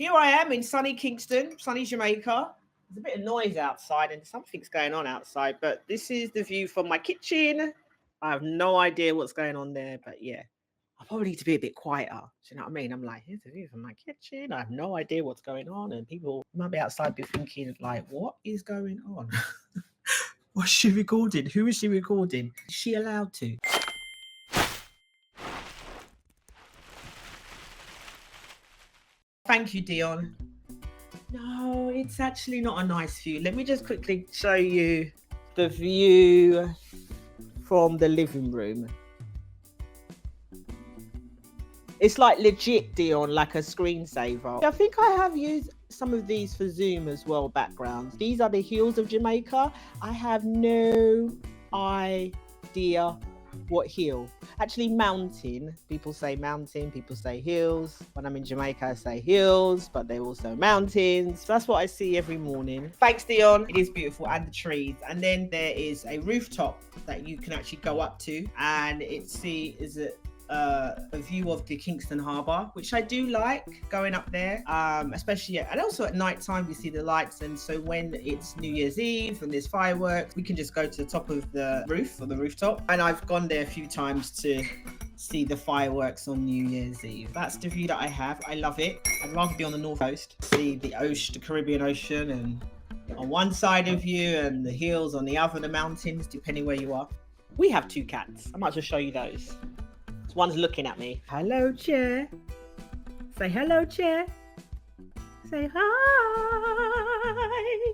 Here I am in sunny Kingston, sunny Jamaica. There's a bit of noise outside and something's going on outside, but this is the view from my kitchen. I have no idea what's going on there, but yeah, I probably need to be a bit quieter. Do you know what I mean? I'm like, here's the view from my kitchen. I have no idea what's going on, and people might be outside be thinking, like, what is going on? What's she recording? Who is she recording? Is she allowed to? Thank you, Dionne. No, it's actually not a nice view. Let me just quickly show you the view from the living room. It's like legit, Dionne, like a screensaver. I think I have used some of these for Zoom as well, backgrounds. These are the hills of Jamaica. I have no idea what hill. Actually, mountain. People say mountain, people say hills. When I'm in Jamaica, I say hills, but they're also mountains. That's what I see every morning. Thanks, Dionne. It is beautiful, and the trees. And then there is a rooftop that you can actually go up to, and a view of the Kingston harbour, which I do like going up there, especially and also at night time we see the lights. And so when it's New Year's Eve and there's fireworks, we can just go to the top of the roof or the rooftop, and I've gone there a few times to see the fireworks on New Year's Eve. That's the view that I have. I love it. I'd rather be on the north coast, see the ocean, the Caribbean Ocean, and on one side of you and the hills on the other, the mountains, depending where you are. We have 2 cats. I might as well show you those. One's looking at me. Hello, Chair. Say hello, Chair. Say hi.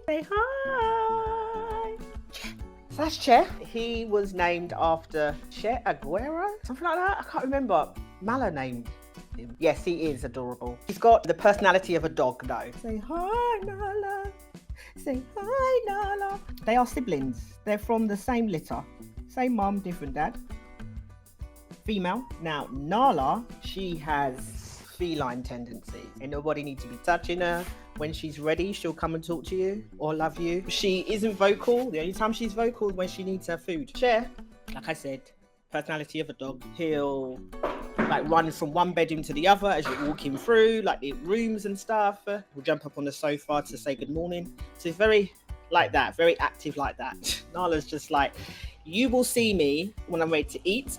Say hi. Chair. So that's Chair. He was named after Che Aguero, something like that. I can't remember. Mala named him. Yes, he is adorable. He's got the personality of a dog, though. Say hi, Nala. Say hi, Nala. They are siblings. They're from the same litter. Same mum, different dad. Female. Now, Nala, she has feline tendencies, and nobody needs to be touching her. When she's ready, she'll come and talk to you or love you. She isn't vocal. The only time she's vocal is when she needs her food. Chair, like I said, personality of a dog. He'll like run from one bedroom to the other as you're walking through, like the rooms and stuff. He'll jump up on the sofa to say good morning. So he's very like that, very active like that. Nala's just like, you will see me when I'm ready to eat,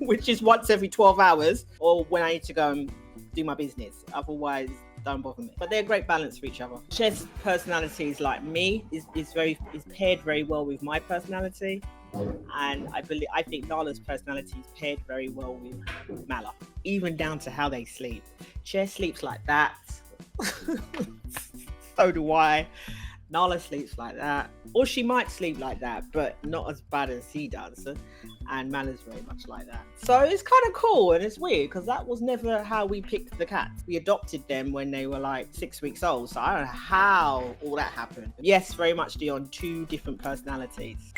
which is once every 12 hours, or when I need to go and do my business. Otherwise, don't bother me. But they're a great balance for each other. Chef's personality is like me, is paired very well with my personality. And I think Nala's personality is paired very well with Mala, even down to how they sleep. Che sleeps like that. So do I. Nala sleeps like that, or she might sleep like that, but not as bad as he does. And Mala's very much like that. So it's kind of cool, and it's weird because that was never how we picked the cats. We adopted them when they were like 6 weeks old. So I don't know how all that happened. Yes, very much Dionne, 2 different personalities.